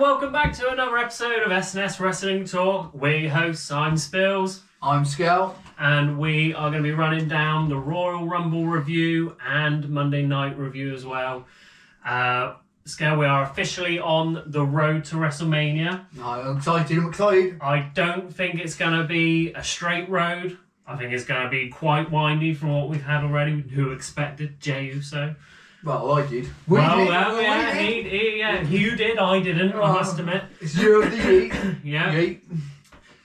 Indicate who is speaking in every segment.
Speaker 1: welcome back to another episode of S&S Wrestling Talk. We hosts, I'm Spills.
Speaker 2: I'm Scout.
Speaker 1: And we are going to be running down the Royal Rumble review and Monday Night review as well. Scout, we are officially on the road to Wrestlemania.
Speaker 2: I'm excited.
Speaker 1: I don't think it's going to be a straight road. I think it's going to be quite windy from what we've had already. Who expected? Jey Uso.
Speaker 2: Well, I did.
Speaker 1: You did, I didn't, I must admit.
Speaker 2: It's your yeet.
Speaker 1: Yeah.
Speaker 2: Yeet.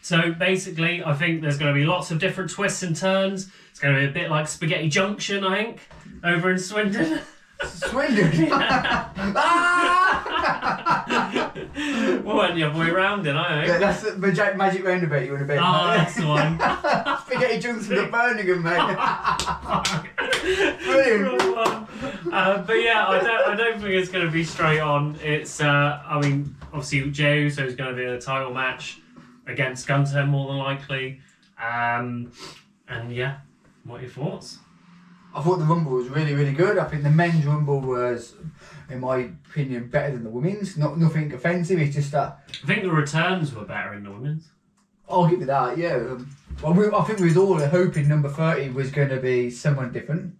Speaker 1: So basically, I think there's going to be lots of different twists and turns. It's going to be a bit like Spaghetti Junction, I think, over in Swindon.
Speaker 2: Swindon?
Speaker 1: Well, went the other way around then, I think.
Speaker 2: Yeah, that's the magic roundabout you want to be.
Speaker 1: Oh, that's the one.
Speaker 2: Spaghetti Junction to Birmingham, mate. Brilliant.
Speaker 1: But yeah, I don't think it's going to be straight on. It's, I mean, obviously Jey Uso is going to be in a title match against Gunther more than likely. And yeah, what are your thoughts?
Speaker 2: I thought the Rumble was really, really good. I think the men's Rumble was, in my opinion, better than the women's. Nothing offensive, it's just that...
Speaker 1: I think the returns were better in the women's.
Speaker 2: I'll give you that, yeah. I think we was all hoping number 30 was going to be someone different.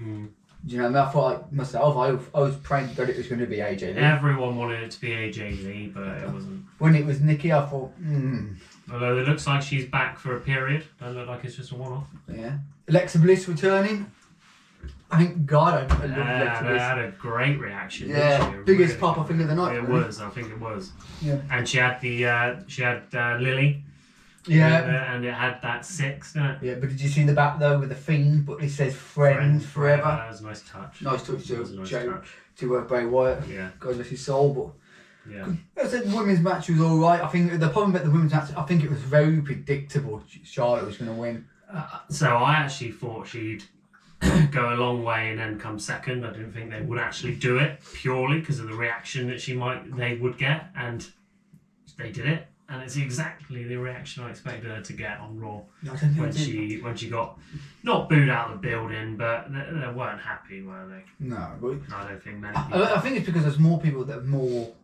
Speaker 1: Mm.
Speaker 2: Do you know what I mean? I thought myself, I was praying that it was going to be AJ Lee.
Speaker 1: Everyone wanted it to be AJ Lee, but it wasn't.
Speaker 2: When it was Nikki, I thought,
Speaker 1: Although it looks like she's back for a period. Doesn't look like it's just a one-off.
Speaker 2: Yeah. Alexa Bliss returning. Thank God I love Alexa Bliss.
Speaker 1: They had a great reaction.
Speaker 2: Yeah, biggest really pop I think of the night.
Speaker 1: It was, I think it was.
Speaker 2: Yeah.
Speaker 1: And she had Lily.
Speaker 2: Yeah.
Speaker 1: And it had that 6, didn't it?
Speaker 2: Yeah, but did you see the back though with the Fiend? But it says Friends Forever.
Speaker 1: That was a nice touch.
Speaker 2: Nice touch to Bray Wyatt.
Speaker 1: Yeah.
Speaker 2: God bless his soul, but.
Speaker 1: Yeah.
Speaker 2: I said the women's match was alright. I think the problem about the women's match, I think it was very predictable. Charlotte was going to win.
Speaker 1: So I actually thought she'd go a long way and then come second. I didn't think they would actually do it purely because of the reaction that they would get, and they did it. And it's exactly the reaction I expected her to get on Raw when she got not booed out of the building, but they weren't happy, were they?
Speaker 2: No, but
Speaker 1: I don't think many people.
Speaker 2: I think it's because there's more people that are more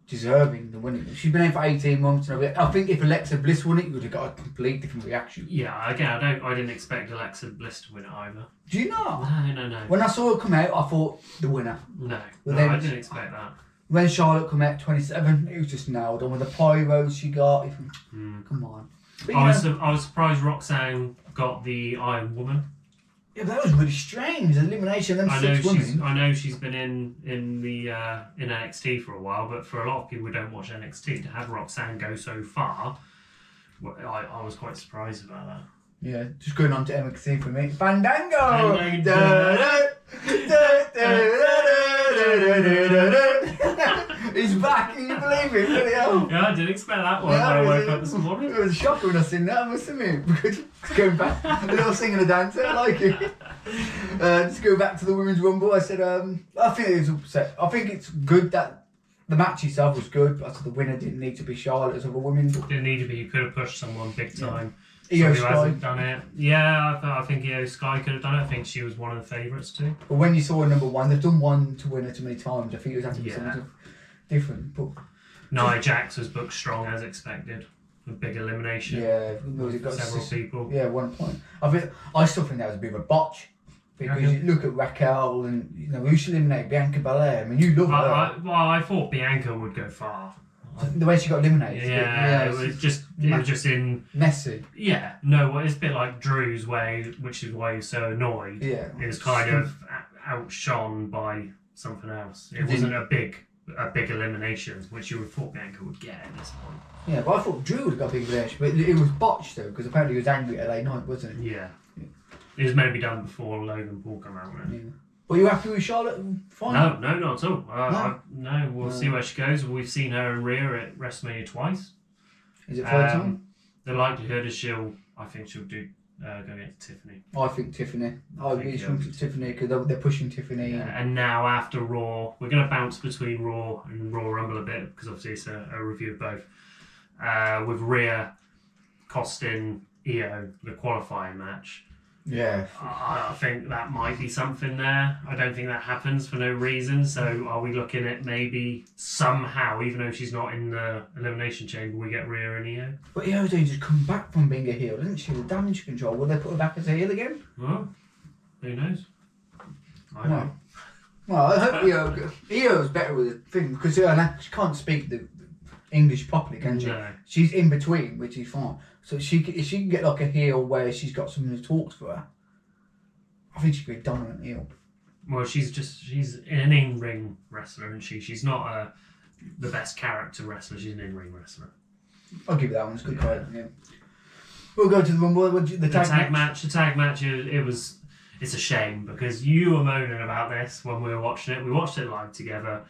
Speaker 2: deserving than winning. She's been in for 18 months, and I think if Alexa Bliss won it, you would have got a complete different reaction.
Speaker 1: Yeah, again, I didn't expect Alexa Bliss to win it either.
Speaker 2: Do you not?
Speaker 1: No.
Speaker 2: When I saw her come out, I thought the winner.
Speaker 1: No,
Speaker 2: Then,
Speaker 1: I didn't expect that.
Speaker 2: When Charlotte come out 27, it was just nailed on with the pyros she got. Come on. But,
Speaker 1: I was surprised Roxanne got the Iron Woman.
Speaker 2: Yeah, that was really strange. The elimination of them six women.
Speaker 1: I know she's been in NXT for a while, but for a lot of people who don't watch NXT, to have Roxanne go so far, I was quite surprised about that.
Speaker 2: Yeah, just going on to NXT for me. Fandango! He's back, can you believe it? Really hell.
Speaker 1: Yeah, I didn't expect that one when I woke up this morning.
Speaker 2: It was a shocker when I seen that, I must admit. Because going back, a little singing and dancing, I like it. Just go back to the Women's Rumble, I said, I think it was upset. I think it's good that the match itself was good, but I said the winner didn't need to be Charlotte as other women.
Speaker 1: Didn't need to be, you could have pushed someone big time.
Speaker 2: Io
Speaker 1: Who
Speaker 2: Sky
Speaker 1: hasn't done it. Yeah, I think Io Sky could have done it. I think she was one of the favourites too.
Speaker 2: But when you saw a number 1, they've done one to win it too many times. I think it was having to be something different. But
Speaker 1: Nia Jax was booked strong as expected. A big elimination.
Speaker 2: Yeah, it got
Speaker 1: several people.
Speaker 2: Yeah, 1 point. I still think that was a bit of a botch. Because you look at Raquel and who should eliminate Bianca Belair. I mean, you love her.
Speaker 1: I thought Bianca would go far.
Speaker 2: The way she got eliminated.
Speaker 1: Yeah, it was just in
Speaker 2: messy.
Speaker 1: Yeah, no, it's a bit like Drew's way, which is why he's so annoyed.
Speaker 2: Yeah,
Speaker 1: it was kind of outshone by something else. It wasn't a big elimination, which you would have thought Bianca would get at this point.
Speaker 2: Yeah, but I thought Drew would have got a big elimination, but it was botched though because apparently he was angry at LA Knight, wasn't he?
Speaker 1: Yeah. It was meant to be done before Logan Paul came out. Right?
Speaker 2: Yeah. Were you happy with Charlotte? Fine.
Speaker 1: No, not at all. We'll see where she goes. We've seen her in Rhea at WrestleMania twice.
Speaker 2: Is it third time?
Speaker 1: The likelihood is I think she'll do go against Tiffany.
Speaker 2: I think Tiffany. I really think Tiffany because they're pushing Tiffany.
Speaker 1: Yeah, and now after Raw, we're going to bounce between Raw and Raw Rumble a bit because obviously it's a review of both. With Rhea costing Io the qualifying match.
Speaker 2: Yeah.
Speaker 1: I think that might be something there. I don't think that happens for no reason. So are we looking at maybe somehow, even though she's not in the Elimination Chamber, we get Rhea and Io?
Speaker 2: But Io's only just come back from being a heel, didn't she? With damage control. Will they put her back as a heel again?
Speaker 1: Well, who knows? I
Speaker 2: No.
Speaker 1: know.
Speaker 2: Well, I hope Io's better with the thing because she can't speak the English properly, can she?
Speaker 1: No.
Speaker 2: She's in between, which is fine. So if she can get like a heel where she's got someone who talks for her, I think she'd be a dominant heel.
Speaker 1: Well, she's an in-ring wrestler, isn't she? She's not the best character wrestler. She's an in-ring wrestler.
Speaker 2: I'll give you that one. It's a good credit. Yeah. We'll go to the Rumble. The tag match.
Speaker 1: The tag match. It's a shame because you were moaning about this when we were watching it. We watched it live together.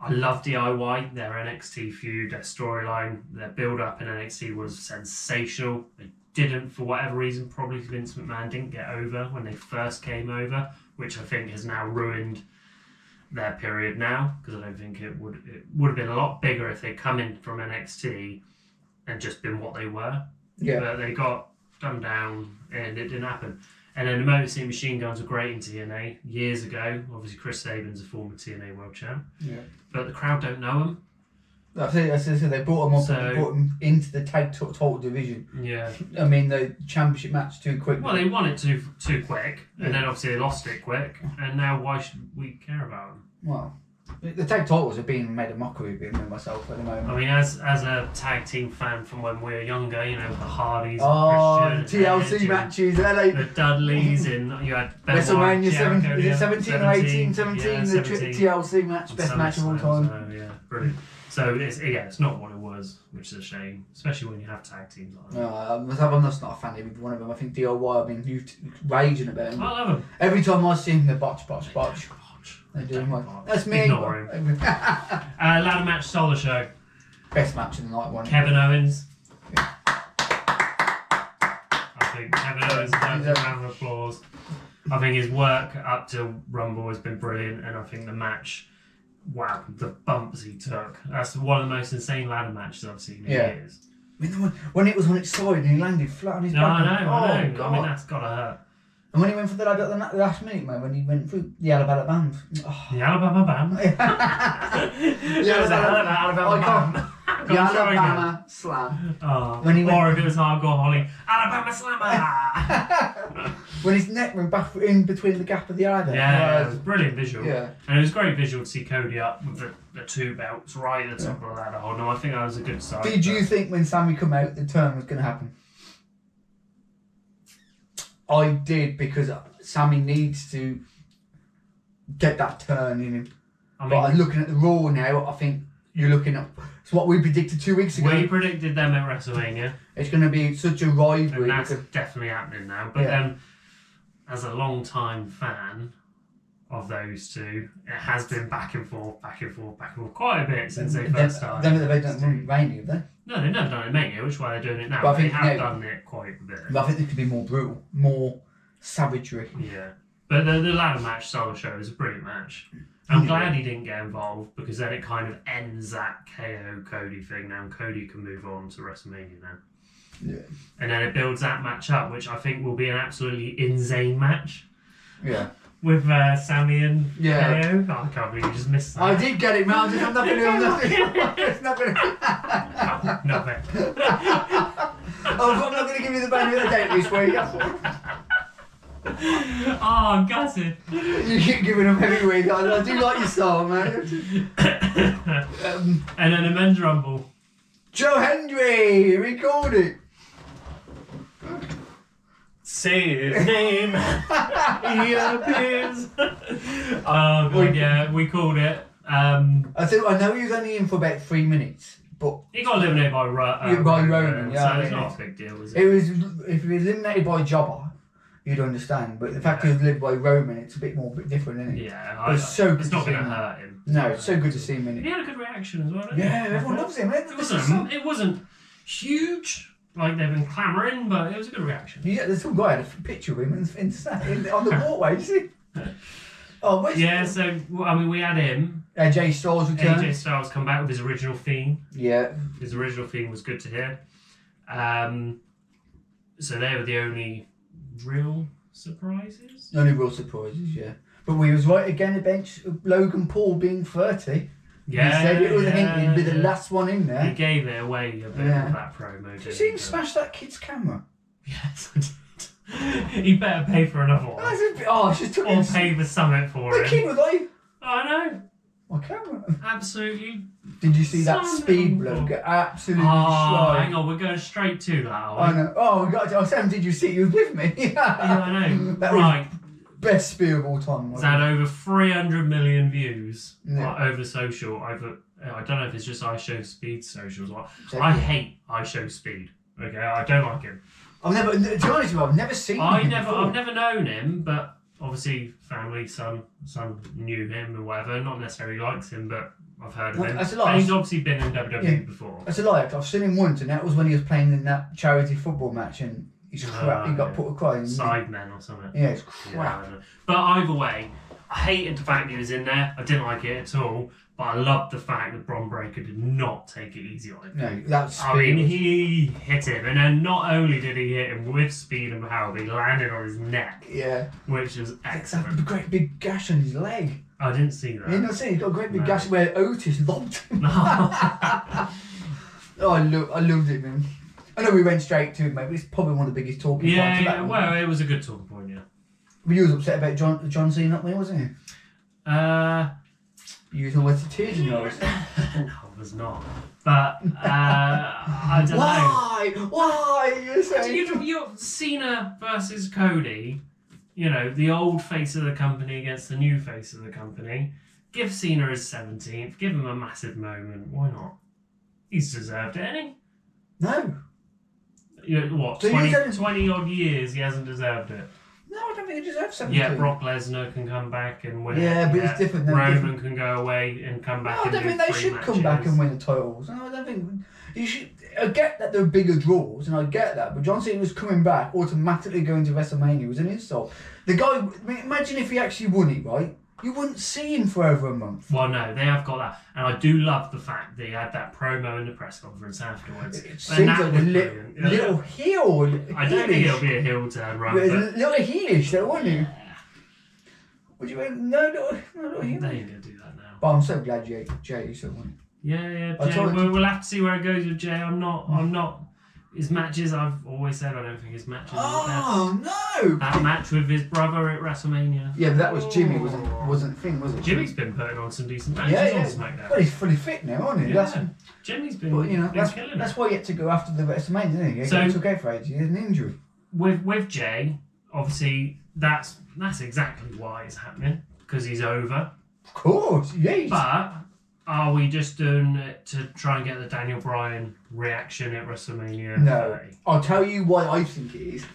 Speaker 1: I love DIY, their NXT feud, their storyline, their build-up in NXT was sensational. They didn't, for whatever reason, probably Vince McMahon didn't get over when they first came over, which I think has now ruined their period now, because I don't think it would have been a lot bigger if they'd come in from NXT and just been what they were.
Speaker 2: Yeah.
Speaker 1: But they got dumbed down and it didn't happen. And then the Motor City Machine Guns were great in TNA years ago. Obviously, Chris Sabin's a former TNA World Champ.
Speaker 2: Yeah.
Speaker 1: But the crowd don't know him.
Speaker 2: That's it. They brought him up and brought him into the tag total division.
Speaker 1: Yeah.
Speaker 2: I mean, the championship match too quick.
Speaker 1: Well, they won it too quick, and then obviously they lost it quick, and now why should we care about them?
Speaker 2: Well, the tag titles are being made a mockery of me myself at the moment.
Speaker 1: I mean, as a tag team fan from when we were younger, you know, the Hardys,
Speaker 2: and
Speaker 1: Christian,
Speaker 2: TLC
Speaker 1: Edge,
Speaker 2: matches, LA.
Speaker 1: the Dudleys, and you had
Speaker 2: Wrestlemania
Speaker 1: Jericho,
Speaker 2: 17 or 18, 17,
Speaker 1: yeah,
Speaker 2: the
Speaker 1: 17.
Speaker 2: TLC match, best match of all time.
Speaker 1: So, yeah, brilliant. So it's not what it was, which is a shame, especially when you have tag teams like that.
Speaker 2: No, I'm just not a fan of either one of them. I think DIY, I've been raging about them.
Speaker 1: I love them.
Speaker 2: Every time I see them, they botch. They're doing
Speaker 1: Don't
Speaker 2: well.
Speaker 1: botch.
Speaker 2: That's me.
Speaker 1: Ignore him. Ladder match, solo show.
Speaker 2: Best match of the night, one.
Speaker 1: Kevin Owens.
Speaker 2: Yeah.
Speaker 1: I think Kevin Owens deserves a round of applause. I think his work up to Rumble has been brilliant, and I think the match, wow, the bumps he took. That's one of the most insane ladder matches I've seen in years.
Speaker 2: I mean, when it was on its side and he landed flat on his back.
Speaker 1: I know.
Speaker 2: God.
Speaker 1: I mean, that's gotta hurt.
Speaker 2: And when he went for the ladder at the last minute, man, when he went through the Alabama band. Oh.
Speaker 1: The Alabama band.
Speaker 2: The
Speaker 1: Alabama band.
Speaker 2: The Alabama slam.
Speaker 1: Oh,
Speaker 2: when he
Speaker 1: or if it was hardcore Holly, Alabama slammer.
Speaker 2: When his neck went back in between the gap of the eye there.
Speaker 1: Yeah, it was brilliant visual.
Speaker 2: Yeah.
Speaker 1: And it was great visual to see Cody up with the two belts right at the top of the ladder. Oh no, I think that was a good sign.
Speaker 2: Did you think when Sammy come out the turn was going to happen? I did, because Sammy needs to get that turn in him. But looking at the Raw now, I think you're looking at it's what we predicted 2 weeks ago.
Speaker 1: We predicted them at WrestleMania.
Speaker 2: It's going to be such a rivalry.
Speaker 1: And that's definitely happening now. But then, as a long-time fan of those two, it has been back and forth quite a bit since they first started.
Speaker 2: They've done Mania, have they?
Speaker 1: No, they've never done it Mania, which is why they're doing it now.
Speaker 2: But
Speaker 1: But they have done it quite a bit.
Speaker 2: But I think it could be more brutal, more savagery.
Speaker 1: Yeah. But the ladder match solo show is a brilliant match. I'm glad he didn't get involved, because then it kind of ends that KO Cody thing now, and Cody can move on to WrestleMania now.
Speaker 2: Yeah.
Speaker 1: And then it builds that match up, which I think will be an absolutely insane match.
Speaker 2: Yeah.
Speaker 1: With Sammy and KO. Oh, I can't believe you just missed that.
Speaker 2: I did get it, man. I'm not going to do nothing. It's not going to...
Speaker 1: Nothing.
Speaker 2: I'm not going to give you the benefit of the doubt this week.
Speaker 1: Oh, I'm gutted.
Speaker 2: You keep giving them every week. I do like your style, man.
Speaker 1: And then the men's rumble.
Speaker 2: Joe Hendry, record it.
Speaker 1: Say his name. He appears. Oh god, yeah, we called it.
Speaker 2: I know he was only in for about 3 minutes, but
Speaker 1: he got eliminated by
Speaker 2: Roman. Yeah,
Speaker 1: so it's not a big deal, is it?
Speaker 2: It was, if he was eliminated by Jobber, you'd understand. But the fact he was eliminated by Roman, it's a bit different, isn't it?
Speaker 1: Yeah,
Speaker 2: it's so good.
Speaker 1: It's not going to hurt him.
Speaker 2: No, it's so good to see him in it.
Speaker 1: He had a good reaction as well. Didn't
Speaker 2: Yeah,
Speaker 1: he?
Speaker 2: everyone loves him.
Speaker 1: It wasn't huge. Like they've been clamouring, but it was a good reaction.
Speaker 2: Yeah, there's some guy had a picture of him on the walkway, you see? Oh,
Speaker 1: yeah, so, I mean, we had him.
Speaker 2: AJ Styles return.
Speaker 1: AJ Styles come back with his original theme.
Speaker 2: Yeah.
Speaker 1: His original theme was good to hear. So they were the only real surprises?
Speaker 2: The only real surprises, yeah. But we was right again to bench Logan Paul being 30.
Speaker 1: Yeah,
Speaker 2: He said it was a hint he'd be the
Speaker 1: yeah.
Speaker 2: last one in there.
Speaker 1: He gave it away a bit with that promo.
Speaker 2: Did you see him smash that kid's camera?
Speaker 1: Yes, I did. He better pay for another one.
Speaker 2: Oh, she took
Speaker 1: Or
Speaker 2: him.
Speaker 1: pay for something for
Speaker 2: The
Speaker 1: it.
Speaker 2: kid was like,
Speaker 1: I know.
Speaker 2: my camera.
Speaker 1: Absolutely.
Speaker 2: Did you see that
Speaker 1: Son
Speaker 2: speed
Speaker 1: of a-
Speaker 2: bloke get absolutely
Speaker 1: Oh,
Speaker 2: slide?
Speaker 1: hang on, we're going straight to that, are
Speaker 2: I
Speaker 1: we?
Speaker 2: know. Oh, we got to, Sam, did you see? He was with me.
Speaker 1: Yeah, I know.
Speaker 2: That
Speaker 1: Right.
Speaker 2: was best spear of all time.
Speaker 1: It's had over 300 million views
Speaker 2: Yeah.
Speaker 1: over social. I don't know if it's just I Show Speed socials.
Speaker 2: So-
Speaker 1: I hate I Show Speed. Okay, I don't like him.
Speaker 2: I've never, to be honest with you, I've never seen him
Speaker 1: I've
Speaker 2: before.
Speaker 1: never known him, but obviously family, son knew him and whatever. Not necessarily likes him, but I've heard of
Speaker 2: Well,
Speaker 1: him.
Speaker 2: that's a lie.
Speaker 1: And he's obviously been in WWE
Speaker 2: Yeah.
Speaker 1: before.
Speaker 2: That's a lie. I've seen him once, and that was when he was playing in that charity football match, and he's crap. He got
Speaker 1: yeah.
Speaker 2: put a cry.
Speaker 1: Sidemen or something.
Speaker 2: Yeah, it's
Speaker 1: Yeah,
Speaker 2: crap.
Speaker 1: I don't know. But either way, I hated the fact he was in there. I didn't like it at all. But I loved the fact that Bron Breakker did not take it easy on him.
Speaker 2: No, that's.
Speaker 1: I mean, he hit him, and then not only did he hit him with speed and power, but he landed on his neck,
Speaker 2: Yeah.
Speaker 1: which was
Speaker 2: It's a
Speaker 1: excellent.
Speaker 2: great big gash on his leg.
Speaker 1: I didn't see that.
Speaker 2: You know, see, he's got a great big
Speaker 1: No.
Speaker 2: gash where Otis lobbed him.
Speaker 1: No.
Speaker 2: Oh, I loved it, man. I know we went straight to it, mate, but it's probably one of the biggest talking
Speaker 1: Yeah,
Speaker 2: points.
Speaker 1: yeah, well, it was a good talking point, yeah.
Speaker 2: But you was upset about John Cena, not me, wasn't you? You was always the tears in your eyes.
Speaker 1: No, I was not. But, I don't know.
Speaker 2: Why? You're saying...
Speaker 1: You're Cena versus Cody, you know, the old face of the company against the new face of the company. Give Cena his 17th, give him a massive moment. Why not? He's deserved it, hasn't
Speaker 2: No.
Speaker 1: he? You know, what,
Speaker 2: So you
Speaker 1: 20,
Speaker 2: said-
Speaker 1: 20 odd years he hasn't deserved it.
Speaker 2: No, I don't think he deserves 17.
Speaker 1: Yeah, Brock Lesnar can come back and win.
Speaker 2: Yeah,
Speaker 1: it.
Speaker 2: but it's different than
Speaker 1: Roman
Speaker 2: different.
Speaker 1: can go away and come back
Speaker 2: No, I
Speaker 1: and
Speaker 2: don't
Speaker 1: do
Speaker 2: think they
Speaker 1: 3
Speaker 2: should come back and win the titles. No, I don't think... You should... I get that they're bigger draws, and I get that, but John Cena was coming back, automatically going to WrestleMania was an insult. The guy... I mean, imagine if he actually won it, right? You wouldn't see him for over a month.
Speaker 1: Well, no, they have got that. And I do love the fact that he had that promo in the press conference afterwards.
Speaker 2: It
Speaker 1: And
Speaker 2: seems
Speaker 1: that
Speaker 2: like a
Speaker 1: was
Speaker 2: little
Speaker 1: brilliant.
Speaker 2: heel.
Speaker 1: I don't think it'll be a heel turn run,
Speaker 2: But
Speaker 1: but
Speaker 2: a little heelish though, wasn't he? Would you no,
Speaker 1: they
Speaker 2: heel.
Speaker 1: ain't going to do that now.
Speaker 2: But I'm so glad Jay so won.
Speaker 1: Yeah,
Speaker 2: I
Speaker 1: Jay,
Speaker 2: told you-
Speaker 1: we'll have to see where it goes with Jay. I'm not. His matches, I've always said I don't think his matches are the best.
Speaker 2: Oh no!
Speaker 1: That match with his brother at WrestleMania.
Speaker 2: Yeah, but that was Jimmy, wasn't the thing, was it?
Speaker 1: Jimmy's been putting on some decent matches
Speaker 2: Yeah,
Speaker 1: on
Speaker 2: yeah.
Speaker 1: SmackDown.
Speaker 2: Well, he's fully fit now, isn't he?
Speaker 1: Yeah. Jimmy's been,
Speaker 2: But you know,
Speaker 1: been killing
Speaker 2: that's
Speaker 1: it.
Speaker 2: why he had to go after the WrestleMania, didn't he?
Speaker 1: So-
Speaker 2: He took out for ages. He had an injury.
Speaker 1: With Jay, obviously that's exactly why it's happening because he's over.
Speaker 2: Of course, yes.
Speaker 1: But are we just doing it to try and get the Daniel Bryan reaction at WrestleMania?
Speaker 2: No,
Speaker 1: 30?
Speaker 2: I'll tell you why I think it is.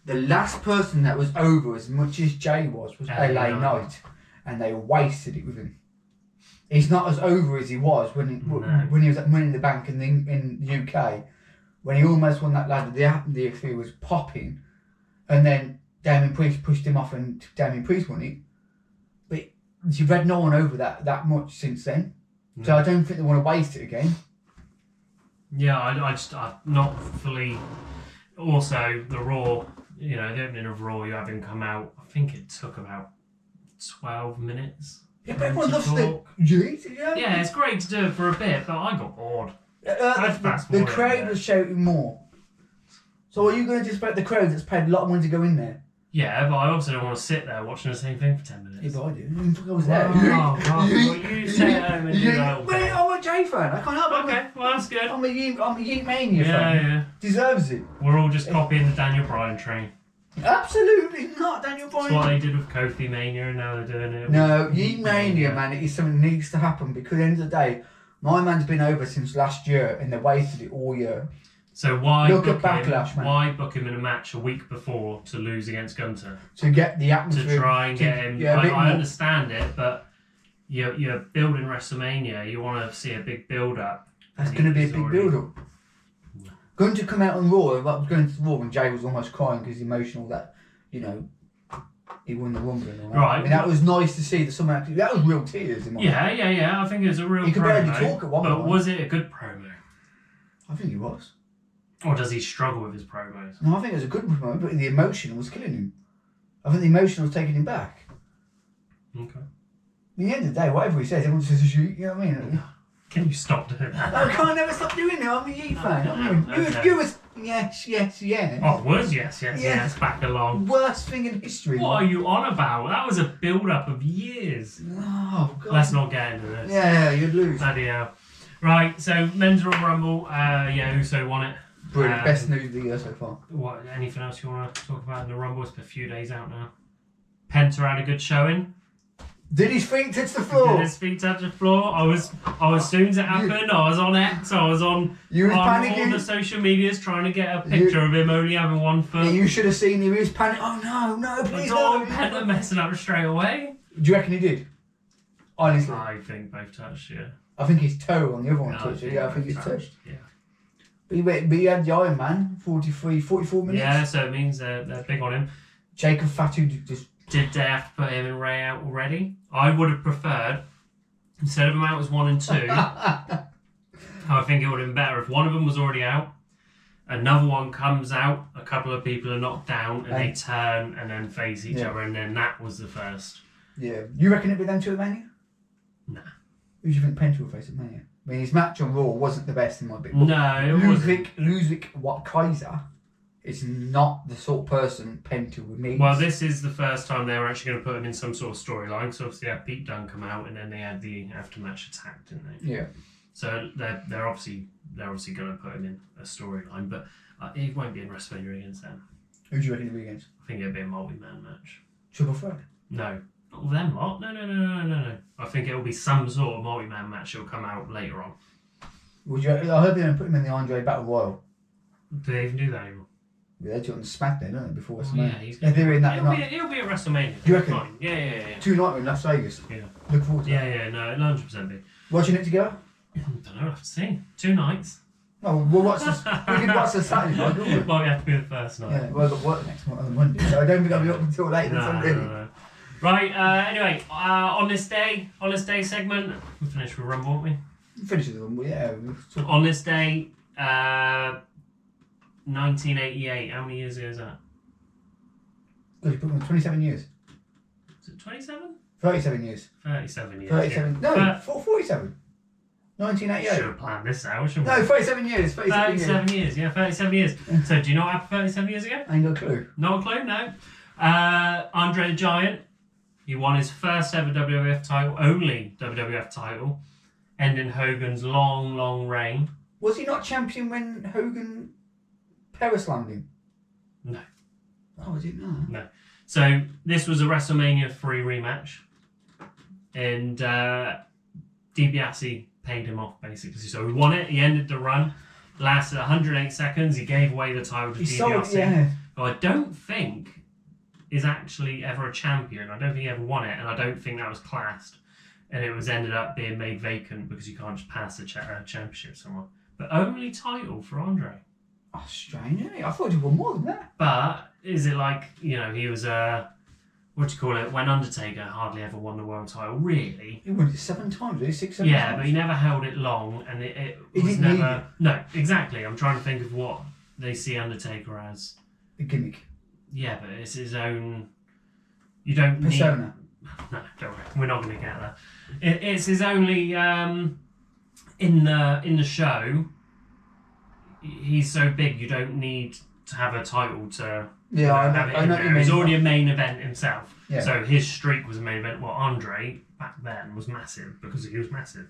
Speaker 2: The last person that was over as much as Jay was LA
Speaker 1: LA
Speaker 2: Knight, and they wasted it with him. He's not as over as he was when he was at Money in the Bank in the UK, when he almost won that ladder. The affair was popping, and then Damien Priest pushed him off, and Damien Priest won it. But you've had no one over that much since then, so I don't think they want to waste it again.
Speaker 1: Yeah, I'm not fully. Also, the Raw, you know, the opening of Raw, you have him come out. I think it took about 12 minutes.
Speaker 2: Yeah, but everyone
Speaker 1: to
Speaker 2: loves the
Speaker 1: talk.
Speaker 2: yeah.
Speaker 1: Yeah, it's great to do it for a bit, but I got bored. That's
Speaker 2: The
Speaker 1: more
Speaker 2: crowd
Speaker 1: than
Speaker 2: was shouting more. So are you going to disrespect the crowd that's paid a lot of money to go in there?
Speaker 1: Yeah, but I also don't want to sit there watching the same thing for 10 minutes.
Speaker 2: Yeah, but I do. I was there.
Speaker 1: Oh, God. Well, you stay at home and do that all day.
Speaker 2: Mate, I'm a J fan. I can't help it.
Speaker 1: Okay, well, that's good.
Speaker 2: I'm a Yeet Mania
Speaker 1: Yeah,
Speaker 2: fan.
Speaker 1: yeah.
Speaker 2: Deserves it.
Speaker 1: We're all just copying the Daniel Bryan train.
Speaker 2: Absolutely not, Daniel
Speaker 1: That's what
Speaker 2: Bryan.
Speaker 1: they did with Kofi Mania, and now they're doing it.
Speaker 2: No,
Speaker 1: with-
Speaker 2: Yeet Mania, man, it is something that needs to happen because at the end of the day, my man's been over since last year and they wasted it all year.
Speaker 1: So why
Speaker 2: Look
Speaker 1: book
Speaker 2: at
Speaker 1: him?
Speaker 2: Backlash, man.
Speaker 1: Why book him in a match a week before to lose against Gunter?
Speaker 2: To get the
Speaker 1: To
Speaker 2: atmosphere.
Speaker 1: try and get him.
Speaker 2: Yeah, a bit
Speaker 1: I
Speaker 2: more.
Speaker 1: understand it, but you're building WrestleMania. You want to see a big build up.
Speaker 2: That's going to be a big build-up. Going to come out on Raw, I was going to Raw and Jay was almost crying because emotional that, you know, he won the Rumble and all that.
Speaker 1: Right.
Speaker 2: I mean, that was nice to see that someone actually, that was real tears in my
Speaker 1: Yeah. I think it was a real
Speaker 2: He could
Speaker 1: promo.
Speaker 2: barely talk at one
Speaker 1: But
Speaker 2: point.
Speaker 1: was it a good promo?
Speaker 2: I think he was.
Speaker 1: Or does he struggle with his promos?
Speaker 2: No, I think it was a good promo, but the emotion was killing him. I think the emotion was taking him back.
Speaker 1: Okay.
Speaker 2: At the end of the day, whatever he says, everyone says, you know what I mean?
Speaker 1: Can you stop doing that?
Speaker 2: I can't never stop doing it. I'm a Yeet fan. You was yes.
Speaker 1: Oh, was yes. Back along.
Speaker 2: Worst thing in history.
Speaker 1: What are you on about? That was a build-up of years.
Speaker 2: Oh, God.
Speaker 1: Let's not get into this.
Speaker 2: Yeah, you'd lose.
Speaker 1: Bloody hell. Right, so Men's Royal Rumble. Uso won it.
Speaker 2: Brilliant. Best news of the year so far.
Speaker 1: What? Anything else you want to talk about in the Rumble? It's a few days out now. Penta had a good showing.
Speaker 2: Did his feet touch the floor?
Speaker 1: Did his feet touch the floor? I was as soon as it happened, I was on X, I was on
Speaker 2: panicking.
Speaker 1: all the social medias trying to get a picture of him only having one foot.
Speaker 2: Yeah, you should have seen him. He was panicking. Oh no, please no.
Speaker 1: Penta messing up straight away.
Speaker 2: Do you reckon he did? Honestly.
Speaker 1: I think both touched, yeah.
Speaker 2: I think his toe on the other one touched it. Yeah, I think it's touched.
Speaker 1: Yeah.
Speaker 2: But he had the Iron Man, 44 minutes.
Speaker 1: Yeah, so it means they're big on him.
Speaker 2: Jacob Fatu just...
Speaker 1: Did they have to put him and Ray out already? I would have preferred, instead of them out as 1 and 2, I think it would have been better if one of them was already out, another one comes out, a couple of people are knocked down, and they turn and then face each other, and then that was the first.
Speaker 2: Yeah. You reckon it'd be them two at Mania?
Speaker 1: Nah.
Speaker 2: Who do you think Penta will face at Mania? I mean, his match on Raw wasn't the best in my opinion.
Speaker 1: No, it wasn't.
Speaker 2: Ludwig Kaiser is not the sort of person Penta would need.
Speaker 1: Well, this is the first time they were actually going to put him in some sort of storyline. So obviously they had Pete Dunne come out, and then they had the after-match attack, didn't they?
Speaker 2: Yeah.
Speaker 1: So they're obviously going to put him in a storyline, but it won't be in WrestleMania against them.
Speaker 2: Who do you reckon it'll be against?
Speaker 1: I think it'll be a multi-man match.
Speaker 2: Triple threat?
Speaker 1: No. Not with them lot. No. I think it'll be some sort of multi-man match that'll come out later on.
Speaker 2: Would you? I heard they're going to put him in the Andre Battle Royal.
Speaker 1: Do they even do that anymore?
Speaker 2: Yeah, they do it on SmackDown, don't they, before WrestleMania?
Speaker 1: Yeah, he's
Speaker 2: they're doing that tonight.
Speaker 1: He'll be at WrestleMania.
Speaker 2: Do you reckon?
Speaker 1: Fine. Yeah.
Speaker 2: 2 nights in Las Vegas.
Speaker 1: Yeah.
Speaker 2: Look forward to that.
Speaker 1: Yeah, no, it'll 100% be.
Speaker 2: Watching it together?
Speaker 1: I don't know, I'll have to see. 2 nights.
Speaker 2: No, we'll watch this. We can watch the Saturday night, couldn't we?
Speaker 1: Might have to be the first night.
Speaker 2: Yeah, well, I've got work next month on Monday, so I don't think I'll be up until later than Sunday.
Speaker 1: No. Right, anyway, on this day segment, we finished with Rumble, won't we?
Speaker 2: Finish with them, yeah.
Speaker 1: On this day, 1988, how many years ago is that?
Speaker 2: God, you put them 27 years.
Speaker 1: Is it 27?
Speaker 2: 37 years.
Speaker 1: 37 years.
Speaker 2: 37.
Speaker 1: Yeah.
Speaker 2: No, 47. 1988.
Speaker 1: Should have planned this out, shouldn't we?
Speaker 2: No, 37 years.
Speaker 1: 37 years, yeah, 37 years. So, do you know what happened 37 years ago?
Speaker 2: I ain't got a clue.
Speaker 1: No clue, no. Andre the Giant, he won his first ever WWF title, only WWF title, ending Hogan's long reign.
Speaker 2: Was he not champion when Hogan paraslammed him?
Speaker 1: No.
Speaker 2: Oh, was it not?
Speaker 1: No. So, this was a WrestleMania 3 rematch, and DiBiase paid him off, basically. So, he won it, he ended the run, lasted 108 seconds, he gave away the title to DiBiase, who I don't think is actually ever a champion. I don't think he ever won it, and I don't think that was classed. And it was ended up being made vacant because you can't just pass the championship somewhere. But only title for Andre.
Speaker 2: Oh, strange, isn't it? I thought he won more than that.
Speaker 1: But is it like, he was what do you call it? When Undertaker hardly ever won the world title, really.
Speaker 2: He won it 7 times, did he? 6, 7
Speaker 1: times?
Speaker 2: times?
Speaker 1: But he never held it long, and it
Speaker 2: he
Speaker 1: was
Speaker 2: didn't
Speaker 1: never.
Speaker 2: need it.
Speaker 1: No, exactly. I'm trying to think of what they see Undertaker as.
Speaker 2: A gimmick.
Speaker 1: Yeah, but it's his own. You don't
Speaker 2: persona.
Speaker 1: No, don't worry. We're not going to get that. It's his only in the show. He's so big, you don't need to have a title to.
Speaker 2: Yeah, I know what you mean.
Speaker 1: He's already a main event himself.
Speaker 2: Yeah.
Speaker 1: So his streak was a main event. Well, Andre back then was massive because he was massive.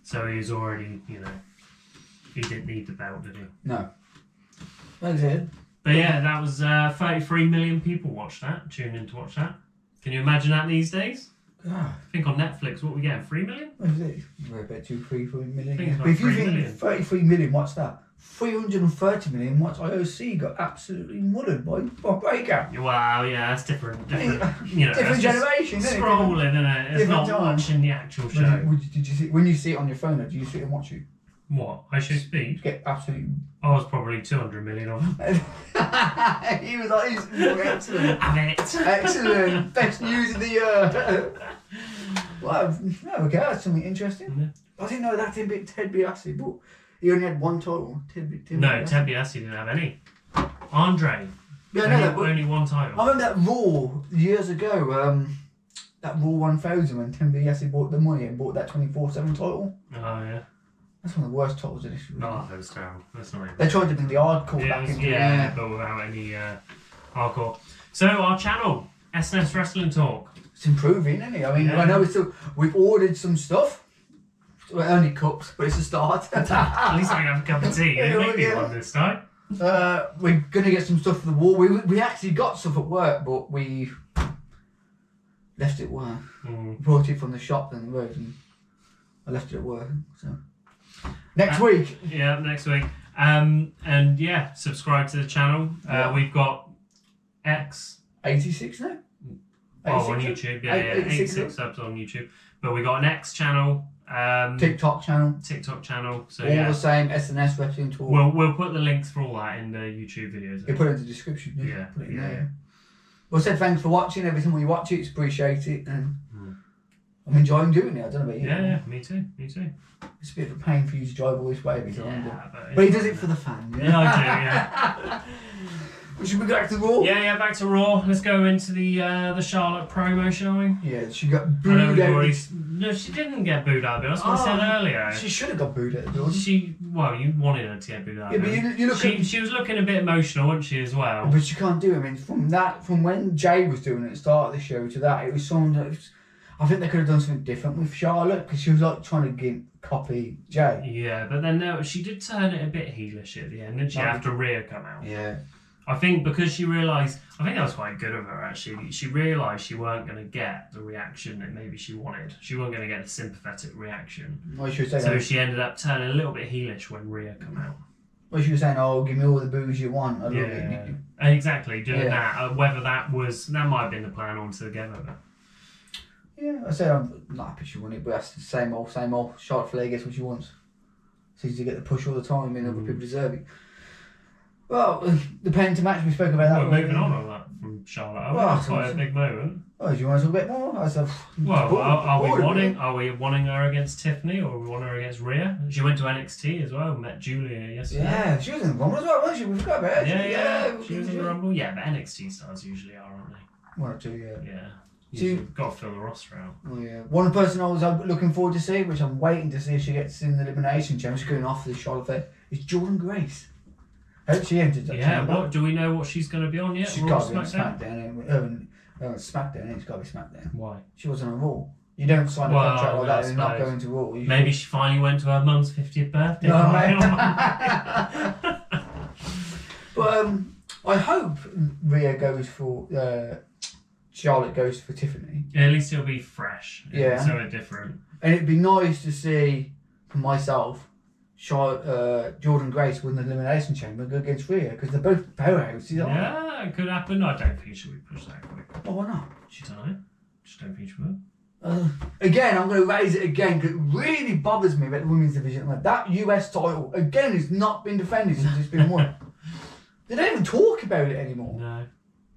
Speaker 1: So he was already, he didn't need the belt, did he?
Speaker 2: No. That's it.
Speaker 1: But yeah, that was 33 million people tuned in to watch that. Can you imagine that these days?
Speaker 2: God.
Speaker 1: I think on Netflix, what we get, 3 million?
Speaker 2: What is it? We're about 2, 3, 4 million.
Speaker 1: I think it's
Speaker 2: But if you
Speaker 1: 3
Speaker 2: think
Speaker 1: million.
Speaker 2: 33 million, what's that? 330 million, what's IOC got absolutely mullered by Breakout.
Speaker 1: Wow, yeah, that's different.
Speaker 2: Different
Speaker 1: that's
Speaker 2: generation,
Speaker 1: just
Speaker 2: isn't it?
Speaker 1: scrolling, isn't it? It's
Speaker 2: different
Speaker 1: not
Speaker 2: time.
Speaker 1: watching the actual show.
Speaker 2: Did you see, when you see it on your phone, do you sit and watch it?
Speaker 1: What? I should
Speaker 2: You
Speaker 1: speed?
Speaker 2: get absolutely...
Speaker 1: I was probably 200 million of them.
Speaker 2: He was like, excellent.
Speaker 1: Have it.
Speaker 2: Excellent. Best news of the year. Well, okay, that's something interesting.
Speaker 1: Yeah.
Speaker 2: I didn't know that Ted DiBiase, but He only had one title. Ted
Speaker 1: DiBiase didn't have any. Andre.
Speaker 2: Yeah, I know that.
Speaker 1: Only one title.
Speaker 2: I remember that Raw years ago. That Raw 1000 when Ted DiBiase bought the money and bought that 24/7 title.
Speaker 1: Oh yeah.
Speaker 2: That's one of the worst titles in history.
Speaker 1: No, that was terrible. That's not even.
Speaker 2: They tried to bring the hardcore back into it.
Speaker 1: But without any hardcore. So our channel, SNS Wrestling Talk.
Speaker 2: It's improving, isn't it? I mean, I know we've ordered some stuff. Well, only cups, but it's a start.
Speaker 1: At least I can have a cup of tea. Maybe one this time.
Speaker 2: We're gonna get some stuff for the wall. We actually got stuff at work, but we left it at work. Brought it from the shop down the road, and I left it at work. So next week.
Speaker 1: Yeah, next week. And yeah, subscribe to the channel. We've got X
Speaker 2: 86 now.
Speaker 1: On YouTube. Yeah, 86 subs on YouTube. But we got an X channel.
Speaker 2: TikTok channel.
Speaker 1: So
Speaker 2: all the same. SNS Wrestling Talk.
Speaker 1: We'll put the links for all that in the YouTube videos.
Speaker 2: You put it in the description.
Speaker 1: Yeah.
Speaker 2: Put it in there. Well, I said thanks for watching. Every time when you watch it, it's appreciated, and I'm enjoying doing it. I don't know about you.
Speaker 1: Yeah, me too.
Speaker 2: It's a bit of a pain for you to drive all this way every time.
Speaker 1: Yeah,
Speaker 2: but he does it for the fans.
Speaker 1: Yeah, I do. Yeah.
Speaker 2: Should we go back to Raw?
Speaker 1: Yeah, back to Raw. Let's go into the Charlotte promo, shall we?
Speaker 2: Yeah, she got booed out.
Speaker 1: No, she didn't get booed out. That's what I said earlier.
Speaker 2: She should have got booed out of the building.
Speaker 1: You wanted her to get booed out.
Speaker 2: Yeah, but you look
Speaker 1: she was looking a bit emotional, wasn't she, as well?
Speaker 2: But she can't do it. I mean, from when Jay was doing it at the start of the show to that, it was someone that I think they could have done something different with Charlotte, because she was like trying to copy Jay.
Speaker 1: Yeah, but then she did turn it a bit heelish at the end, didn't she? After Rhea come out.
Speaker 2: Yeah.
Speaker 1: I think because she realised, I think that was quite good of her actually. She realised she weren't going to get the reaction that maybe she wanted. She wasn't going to get a sympathetic reaction.
Speaker 2: Well, she was saying
Speaker 1: so she ended up turning a little bit heelish when Rhea come out.
Speaker 2: Well, she was saying, "Oh, give me all the booze you want." I love
Speaker 1: it. Exactly, doing that. Whether that might have been the plan altogether. But.
Speaker 2: Yeah, I said I'm not happy she won it, but that's the same old. Charlotte Flair gets what she wants. Seems to get the push all the time, and other people deserve it. Well, the penta match, we spoke about that.
Speaker 1: We're moving on that from Charlotte. That's quite a big moment.
Speaker 2: Oh, do you want to talk a bit more? I said,
Speaker 1: are we wanting her against Tiffany, or we want her against Rhea? She went to NXT as well, met Julia yesterday.
Speaker 2: Yeah, she was in the Rumble as well, wasn't she? We forgot about her.
Speaker 1: Yeah, she was in the Rumble. Yeah, but NXT stars usually are, aren't they?
Speaker 2: One or two, yeah.
Speaker 1: Yeah. You've got to fill the roster out.
Speaker 2: Oh, yeah. One person I was looking forward to see, which I'm waiting to see if she gets in the Elimination Chamber, she's going off the Charlotte Flair, is Jordan Grace. I hope she entered that.
Speaker 1: Yeah, do we know what she's going to be on yet?
Speaker 2: She's got to be on SmackDown. SmackDown, it's got to be SmackDown.
Speaker 1: Why?
Speaker 2: She wasn't on Raw. You don't sign a contract like that and not go into Raw.
Speaker 1: Maybe she finally went to her mum's 50th birthday.
Speaker 2: No, but I hope Rhea goes for Charlotte goes for Tiffany.
Speaker 1: Yeah, at least it'll be fresh.
Speaker 2: Yeah.
Speaker 1: So different.
Speaker 2: And it'd be nice to see, for myself, Jordan Grace win the Elimination Chamber and go against Rhea, because they're both powerhouses.
Speaker 1: Yeah, it could happen. I don't think she'll be pushed that quick.
Speaker 2: Well, why not?
Speaker 1: She don't know. Just don't think she will.
Speaker 2: Again, I'm going to raise it again, because it really bothers me about the women's division. Like, that US title, again, has not been defended since it's been won. They don't even talk about it anymore.
Speaker 1: No.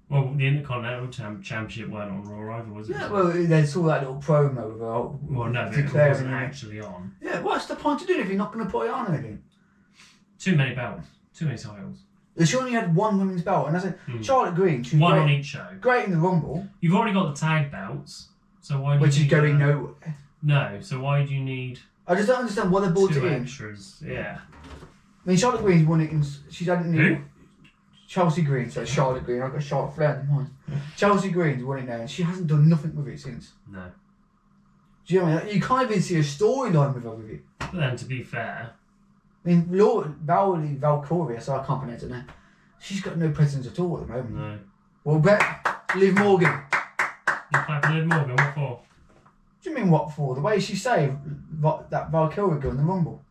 Speaker 1: Well, the Intercontinental Championship weren't on Raw either, was it?
Speaker 2: Yeah, well, they saw that little promo about...
Speaker 1: Well, no, it wasn't actually on.
Speaker 2: Yeah, what's the point of doing it if you're not going to put it on again?
Speaker 1: Too many belts. Too many titles.
Speaker 2: She only had one women's belt, and I said, Charlotte Green, she's
Speaker 1: one
Speaker 2: great,
Speaker 1: on each show.
Speaker 2: Great in the Rumble.
Speaker 1: You've already got the tag belts, so why do
Speaker 2: which
Speaker 1: you
Speaker 2: is going nowhere.
Speaker 1: No, so why do you need...
Speaker 2: I just don't understand why they brought it in.
Speaker 1: Extras, yeah.
Speaker 2: I mean, Charlotte Green's won it, and she's had it in... Who? Chelsea Green, so Charlotte Green. I've got Charlotte Flair in mind. Chelsea Green's won it now, and she hasn't done nothing with it since.
Speaker 1: No.
Speaker 2: Do you know what I mean? You can't even see a storyline with her with it.
Speaker 1: But then, to be fair...
Speaker 2: I mean, Valkyria, so I can't pronounce it now. She's got no presence at all at the moment.
Speaker 1: No.
Speaker 2: Well, bet Liv Morgan.
Speaker 1: You clapping Liv Morgan? What for?
Speaker 2: What do you mean, what for? The way she saved that Valkyria girl in the Rumble.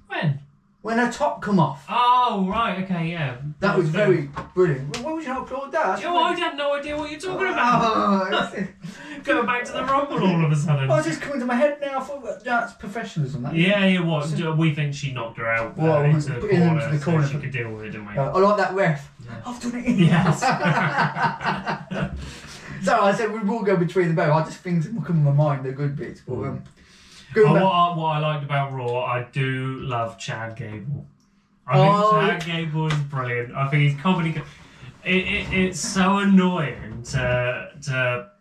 Speaker 1: When?
Speaker 2: When her top come off.
Speaker 1: Oh, right, okay, yeah.
Speaker 2: That was very brilliant. Why would you not applaud that?
Speaker 1: I had no idea what you're talking about. Going back to the Rumble all of a sudden.
Speaker 2: Oh, it's just coming to my head now. I thought that's professionalism. That
Speaker 1: What? We think she knocked her out into the corner so she could deal with it, didn't we?
Speaker 2: I like that ref. Yeah. I've done it.
Speaker 1: Yes.
Speaker 2: So I said we will go between the both. I just think will come in my mind the good bits, but Going back.
Speaker 1: What I liked about Raw, I do love Chad Gable. I think Chad Gable is brilliant. I think he's comedy. It's so annoying to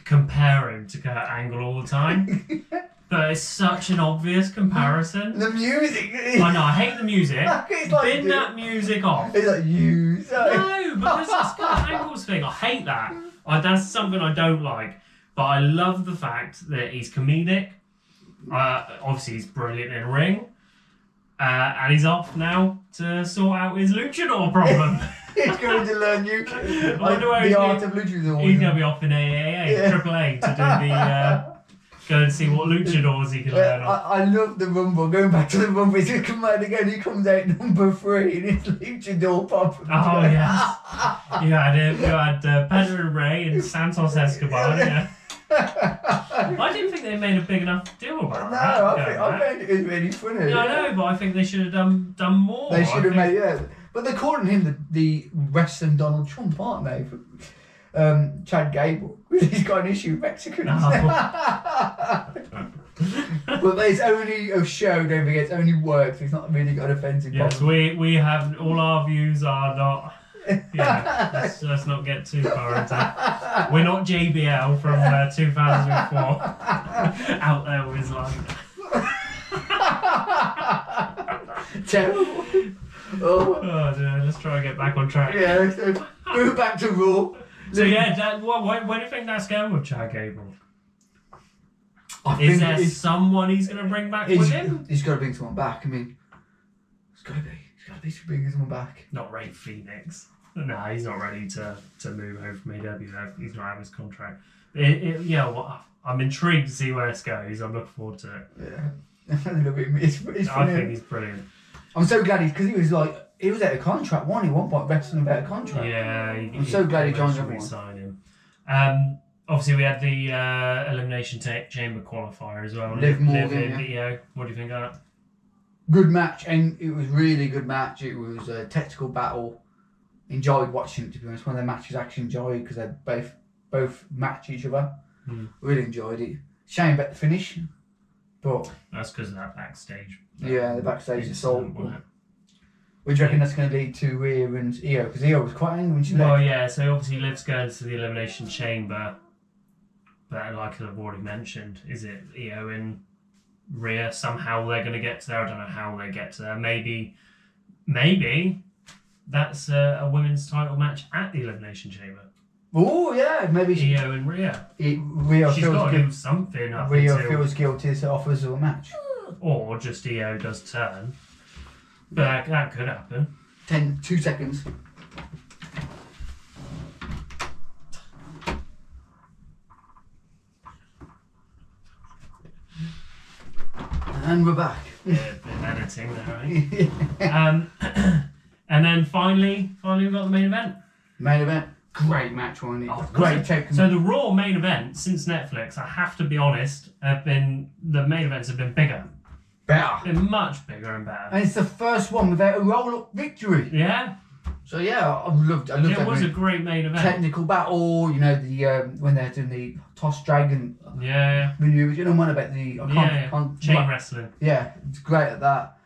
Speaker 1: compare him to Kurt Angle all the time. But it's such an obvious comparison.
Speaker 2: The music.
Speaker 1: I know, I hate the music.
Speaker 2: It's like,
Speaker 1: Bin that music off.
Speaker 2: It's like you.
Speaker 1: No, because that's Kurt Angle's thing. I hate that. That's something I don't like. But I love the fact that he's comedic. Obviously, he's brilliant in ring. And he's off now to sort out his luchador problem.
Speaker 2: He's going to learn the art of luchador.
Speaker 1: He's going to be off in AAA, AAA to do the... go and see what luchadors he can learn on.
Speaker 2: I love the Rumble. Going back to the Rumble, he's going to come out again. He comes out number 3 in his luchador pop.
Speaker 1: Oh, yes. You had Pedro and Ray and Santos Escobar, yeah. I didn't think they made a big enough deal about that.
Speaker 2: No, I found it was really funny.
Speaker 1: Yeah, I know, but I think they should have done more.
Speaker 2: They should have made, yeah. But they're calling him the Western Donald Trump, aren't they? Chad Gable. He's got an issue with Mexicans. But there's only a show, don't forget, it's only works. It's not really got offensive.
Speaker 1: Yes, we have, all our views are not... Yeah, let's not get too far into it. We're not JBL from 2004 out there with his life.
Speaker 2: Terrible. Oh
Speaker 1: dear, let's try and get back on track.
Speaker 2: Yeah, so go back to Raw.
Speaker 1: So yeah, where do you think that's going with Chad Gable?
Speaker 2: Is
Speaker 1: there someone he's going to bring back with him?
Speaker 2: He's got to bring someone back. I mean, it's got to be. He's bringing someone back.
Speaker 1: Not Ray Phoenix. No, he's not ready to move over from AEW. He's not out of his contract. I'm intrigued to see where this goes. I'm looking forward to it.
Speaker 2: Yeah. I think
Speaker 1: he's brilliant.
Speaker 2: I'm so glad because he was out of contract, wasn't he? One point wrestling about a contract.
Speaker 1: Yeah.
Speaker 2: I'm so glad he joined everyone.
Speaker 1: Sign him. Obviously, we had the Elimination Chamber qualifier as well.
Speaker 2: Liv Morgan,
Speaker 1: EO. What do you think of that?
Speaker 2: Good match, and it was really good match. It was a tactical battle. Enjoyed watching it, to be honest. One of the matches I actually enjoyed because they both match each other. Really enjoyed it. Shame about the finish, but
Speaker 1: that's because of that backstage.
Speaker 2: The backstage assault. What do you reckon that's going to lead to Rhea and Io? Because Io was quite angry when she left.
Speaker 1: Well, yeah. So obviously Liv's going to the Elimination Chamber, but like I've already mentioned, is it Io and Rhea? Somehow they're going to get to there. I don't know how they get to there. Maybe that's a women's title match at the Elimination Chamber.
Speaker 2: Oh yeah, maybe
Speaker 1: Io and Rhea.
Speaker 2: Rhea
Speaker 1: She's got to do something.
Speaker 2: Rhea feels guilty, so offers her a match.
Speaker 1: Or just Io does turn. But that could happen.
Speaker 2: 2 seconds. And we're back.
Speaker 1: Yeah, a bit of editing there, right? And then finally we've got the main event.
Speaker 2: Main event. Great match, wasn't it? Great take.
Speaker 1: So the Raw main event since Netflix, I have to be honest, the main events have been bigger.
Speaker 2: Better.
Speaker 1: Been much bigger and better.
Speaker 2: And it's the first one without a roll-up victory.
Speaker 1: Yeah.
Speaker 2: So yeah, I loved that.
Speaker 1: It was a great main event.
Speaker 2: Technical battle, when they're doing the toss dragon.
Speaker 1: Yeah.
Speaker 2: Maneuvers, one about the
Speaker 1: chain wrestling.
Speaker 2: Yeah, it's great at that.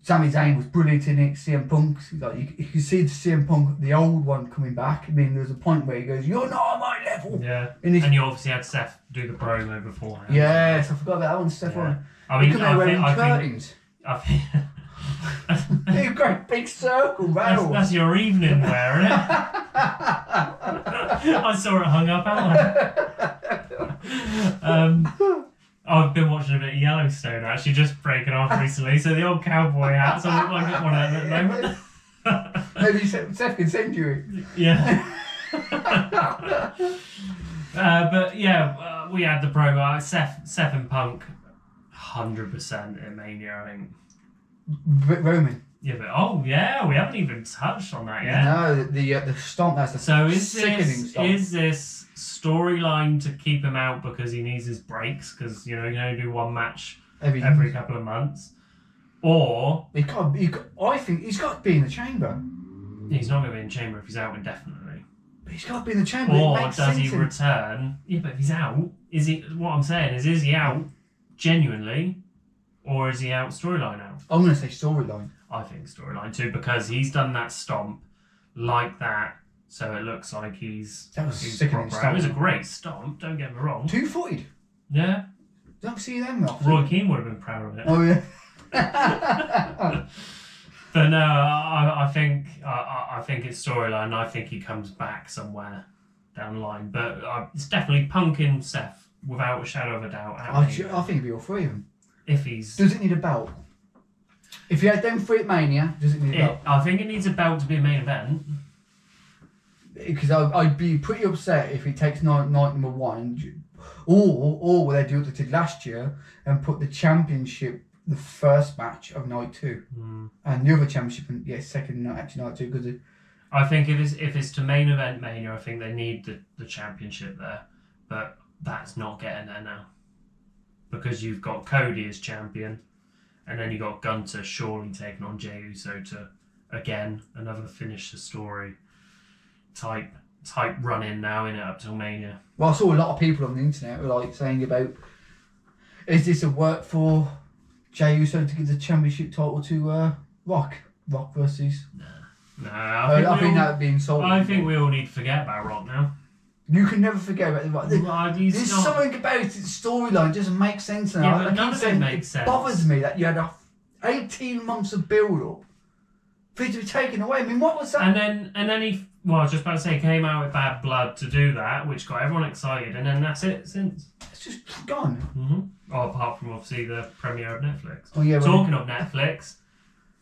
Speaker 2: Sami Zayn was brilliant in it. CM Punk, you can see the CM Punk, the old one, coming back. I mean, there was a point where he goes, "You're not on my level."
Speaker 1: Yeah. And you obviously had Seth do the promo beforehand.
Speaker 2: Yes, I forgot about that one. Seth on.
Speaker 1: I mean, I think
Speaker 2: a great big circle rattle.
Speaker 1: That's your evening wear, isn't it? I saw it hung up out. I've been watching a bit of Yellowstone actually, just breaking off recently. So the old cowboy hats, I look like I get one of them at the moment.
Speaker 2: Maybe Seth can send you it.
Speaker 1: Yeah. But yeah, we had the promo. Seth and Punk, 100% in Mania, I think.
Speaker 2: Roman.
Speaker 1: Yeah, but we haven't even touched on that yet.
Speaker 2: No, the stomp. That's the sickening stomp.
Speaker 1: Is this storyline to keep him out because he needs his breaks? Because you can only do one match every couple of months, or
Speaker 2: I think he's got to be in the chamber.
Speaker 1: He's not going to be in the chamber if he's out indefinitely.
Speaker 2: But he's got to be in the chamber.
Speaker 1: Or does he return? Yeah, but if he's out, is he? What I'm saying is he out genuinely, or is he out storyline out?
Speaker 2: I'm going to say storyline.
Speaker 1: I think storyline too, because he's done that stomp like that, so it looks like he's
Speaker 2: sickening
Speaker 1: proper out.
Speaker 2: stomp.
Speaker 1: It was a great stomp. Don't get me wrong.
Speaker 2: 2-footed.
Speaker 1: Yeah.
Speaker 2: Don't see them often.
Speaker 1: Roy Keane would have been proud of it.
Speaker 2: Oh yeah.
Speaker 1: But no, I think it's storyline. I think he comes back somewhere down the line. But it's definitely Punk and Seth, without a shadow of a doubt.
Speaker 2: I think it'd be all three of them.
Speaker 1: If he's...
Speaker 2: Does it need a belt? If you had them three at Mania, does it need a belt?
Speaker 1: I think it needs a belt to be a main event.
Speaker 2: Because I'd be pretty upset if he takes night number one, or what they do what they did last year and put the championship the first match of night 2, and the other championship second night two. Because
Speaker 1: I think if it's to main event Mania, I think they need the championship there, but that's not getting there now because you've got Cody as champion, and then you got Gunter surely taking on Jey Uso to again another finish the story type run in now in it up till Mania.
Speaker 2: Well, I saw a lot of people on the internet were like saying about, is this a work for Jey Uso to give the championship title to Rock versus?
Speaker 1: No,
Speaker 2: I think that would be insulting.
Speaker 1: I think we all need to forget about Rock now.
Speaker 2: You can never forget about the Rock. There's something about it, storyline doesn't make sense now.
Speaker 1: Yeah, but none of it makes sense.
Speaker 2: It bothers me that you had 18 months of build-up for it to be taken away. I mean, what was that?
Speaker 1: And then he, well, I was just about to say, came out with Bad Blood to do that, which got everyone excited, and then that's it since.
Speaker 2: It's just gone.
Speaker 1: Oh, apart from obviously the premiere of Netflix.
Speaker 2: Oh yeah.
Speaker 1: Talking of Netflix,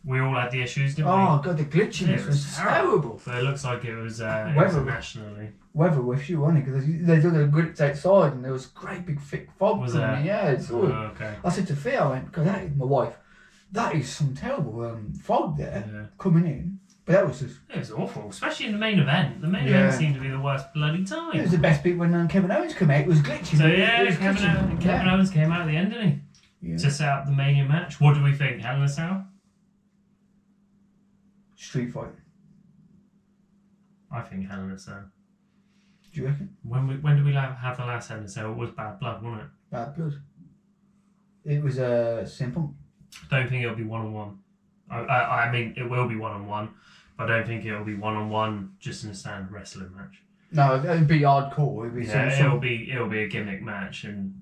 Speaker 1: we all had the issues, didn't we?
Speaker 2: Oh god, the glitchiness was terrible.
Speaker 1: So it looks like it was internationally.
Speaker 2: Weather with you, wasn't it? Because they did a glitch outside, and there was great big thick fog
Speaker 1: Was
Speaker 2: coming in. Yeah, it's all.
Speaker 1: Okay.
Speaker 2: I said to Thea, I went, because that is my wife. That is some terrible fog there coming in. But that was just...
Speaker 1: It was awful, especially in the main event. The main event seemed to be the worst bloody time.
Speaker 2: It was the best bit when Kevin Owens came out. It was glitchy.
Speaker 1: So Kevin Owens came out at the end, didn't he? To set up the Mania match. What do we think? Hell in a Cell?
Speaker 2: Street fight.
Speaker 1: I think Hell in a Cell.
Speaker 2: Do you reckon?
Speaker 1: When did we have the last Hell in a Cell? It was Bad Blood, wasn't it?
Speaker 2: Bad Blood. It was simple.
Speaker 1: Don't think it'll be one-on-one. I mean, it will be one-on-one, but I don't think it'll be one-on-one just in a standard wrestling match.
Speaker 2: No, it'd be hardcore. It'll
Speaker 1: be a gimmick match, and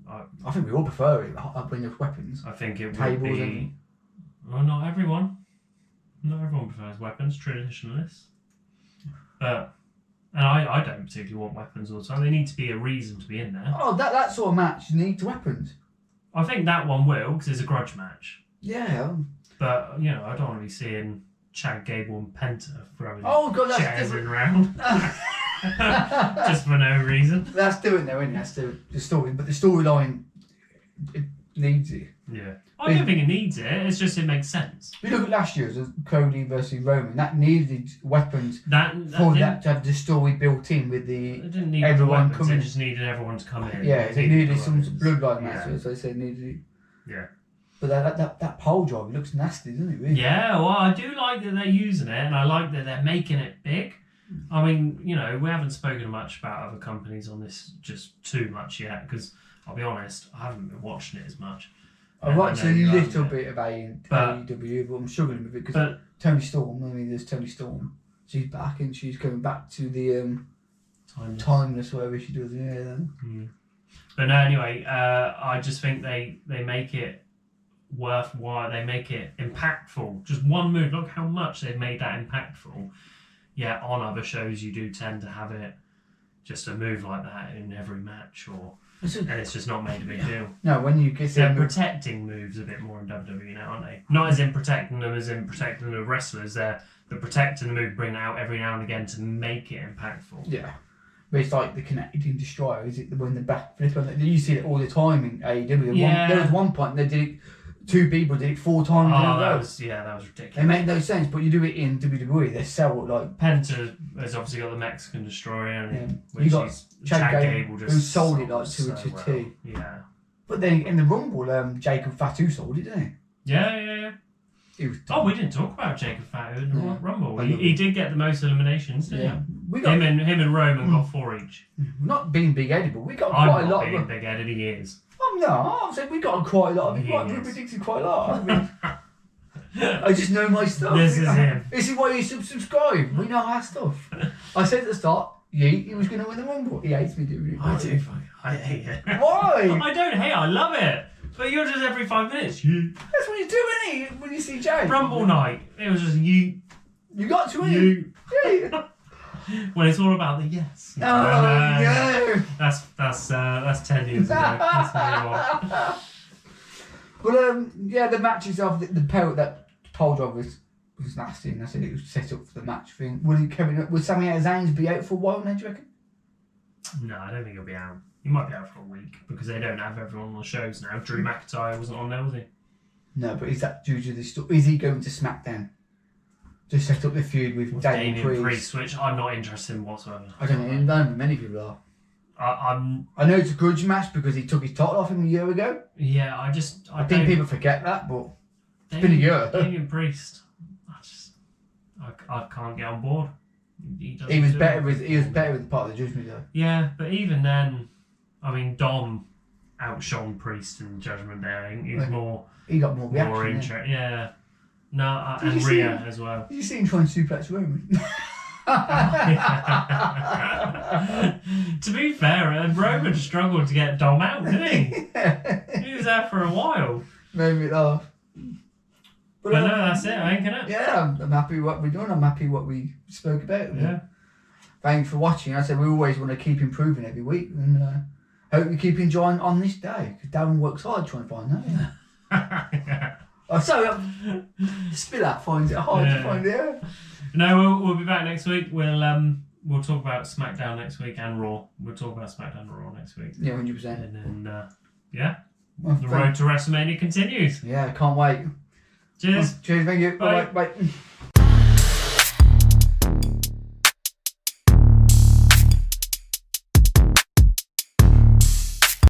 Speaker 2: I think we all prefer it when there's weapons.
Speaker 1: I think it would be. Well, not everyone. Not everyone prefers weapons. Traditionalists, but and I don't particularly want weapons all the time. They need to be a reason to be in there.
Speaker 2: Oh, that sort of match needs weapons.
Speaker 1: I think that one will because it's a grudge match.
Speaker 2: Yeah.
Speaker 1: But, you know, I don't want to be seeing Chad Gable and Penta throwing chairs around. Just for no reason.
Speaker 2: That's doing though, isn't it? That's the story. But the storyline, it needs it.
Speaker 1: Yeah. I don't think it needs it. It's just it makes sense.
Speaker 2: You look at last year's Cody versus Roman. That needed weapons to have the story built in with the
Speaker 1: it didn't need
Speaker 2: everyone
Speaker 1: weapons,
Speaker 2: coming.
Speaker 1: It just needed everyone to come in.
Speaker 2: Yeah, it needed some bloodline matches. So I said needed.
Speaker 1: Yeah.
Speaker 2: But that pole drive looks nasty, doesn't it? Really?
Speaker 1: Yeah. Well, I do like that they're using it, and I like that they're making it big. I mean, you know, we haven't spoken much about other companies on this just too much yet because I'll be honest, I haven't been watching it as much.
Speaker 2: I watched a little bit of AEW, but I'm struggling with it because Tony Storm. I mean, there's Tony Storm. She's back and she's coming back to the timeless whatever she does. Yeah. Then.
Speaker 1: But no, anyway, I just think they make it worthwhile. They make it impactful. Just one move. Look how much they've made that impactful. Yeah, on other shows you do tend to have it just a move like that in every match, and it's just not made a big deal.
Speaker 2: No, when you get
Speaker 1: they're protecting moves a bit more in WWE now, aren't they? Not as in protecting them as in protecting the wrestlers. They're protecting the move, bring it out every now and again to make it impactful.
Speaker 2: Yeah. But it's like the Canadian Destroyer, is it? When the back flip on, you see it all the time in AEW.
Speaker 1: Yeah.
Speaker 2: There was one point they did it. 2 people did it 4 times.
Speaker 1: Oh, that was ridiculous.
Speaker 2: It made no sense, but you do it in WWE, they sell it like...
Speaker 1: Penta has obviously got the Mexican Destroyer, and
Speaker 2: you got Chad Gable
Speaker 1: just
Speaker 2: who sold it like to a T.
Speaker 1: Yeah.
Speaker 2: But then in the Rumble, Jacob Fatu sold it, didn't
Speaker 1: he? Yeah.
Speaker 2: He was
Speaker 1: we didn't talk about Jacob Fatu in the Rumble. He did get the most eliminations, didn't he?
Speaker 2: We got
Speaker 1: him and Roman got 4 each.
Speaker 2: not being big-headed, but we got
Speaker 1: I'm
Speaker 2: quite a
Speaker 1: not
Speaker 2: lot.
Speaker 1: being big-headed. He is.
Speaker 2: No, I'm saying we got quite a lot. We predicted quite a lot. I mean, I just know my stuff.
Speaker 1: This is him.
Speaker 2: This is why you subscribe. We know our stuff. I said at the start, he was going to win the Rumble. He hates me doing it.
Speaker 1: I hate it.
Speaker 2: Why?
Speaker 1: I don't hate it. I love it. But you're just every 5 minutes. Yeet.
Speaker 2: That's what you do, isn't it? When you see Jay.
Speaker 1: Rumble night. It was just yeet.
Speaker 2: You got to,
Speaker 1: You.
Speaker 2: Yeah.
Speaker 1: When it's all about the yes.
Speaker 2: Oh, no.
Speaker 1: That's 10 years ago. That's
Speaker 2: Well, yeah, the matches of the pole drive was nasty, and I said it was set up for the match thing. Would Sami Zayn be out for a while now, do you reckon?
Speaker 1: No, I don't think he'll be out. He might be out for a week because they don't have everyone on the shows now. Drew McIntyre wasn't on there, was he?
Speaker 2: No, but is that due to the stuff? Is he going to SmackDown to set up the feud with Damian Priest?
Speaker 1: Which I'm not interested in whatsoever.
Speaker 2: I don't know. Many people are. I know it's a grudge match because he took his title off him a year ago.
Speaker 1: Yeah, I
Speaker 2: think people forget that, but it's been a year.
Speaker 1: Damian Priest, I can't get on board.
Speaker 2: He was better with part of the Judgment Day.
Speaker 1: Yeah, but even then, I mean, Dom outshone Priest in Judgment Day. I think he was
Speaker 2: he got more reaction.
Speaker 1: More interest. Yeah. No, and Rhea as well.
Speaker 2: Did you see him try and suplex Roman?
Speaker 1: To be fair, Roman struggled to get Dom out, didn't he?
Speaker 2: Yeah.
Speaker 1: He was there for a while.
Speaker 2: Made me laugh.
Speaker 1: But no, that's it, I think, innit?
Speaker 2: Yeah, I'm happy with what we're doing. I'm happy with what we spoke about.
Speaker 1: Yeah.
Speaker 2: Thanks for watching. I said we always want to keep improving every week, and hope you keep enjoying on this day, because Darren works hard trying to find that.
Speaker 1: Yeah.
Speaker 2: Oh, sorry, Spill finds it hard to find it. Yeah.
Speaker 1: No, we'll be back next week. We'll talk about SmackDown next week and Raw. We'll talk about SmackDown and Raw next week.
Speaker 2: Yeah, 100%.
Speaker 1: And then,
Speaker 2: Well,
Speaker 1: the road to WrestleMania continues.
Speaker 2: Yeah, can't wait.
Speaker 1: Cheers.
Speaker 2: Cheers, thank you.
Speaker 1: Bye.
Speaker 2: Bye.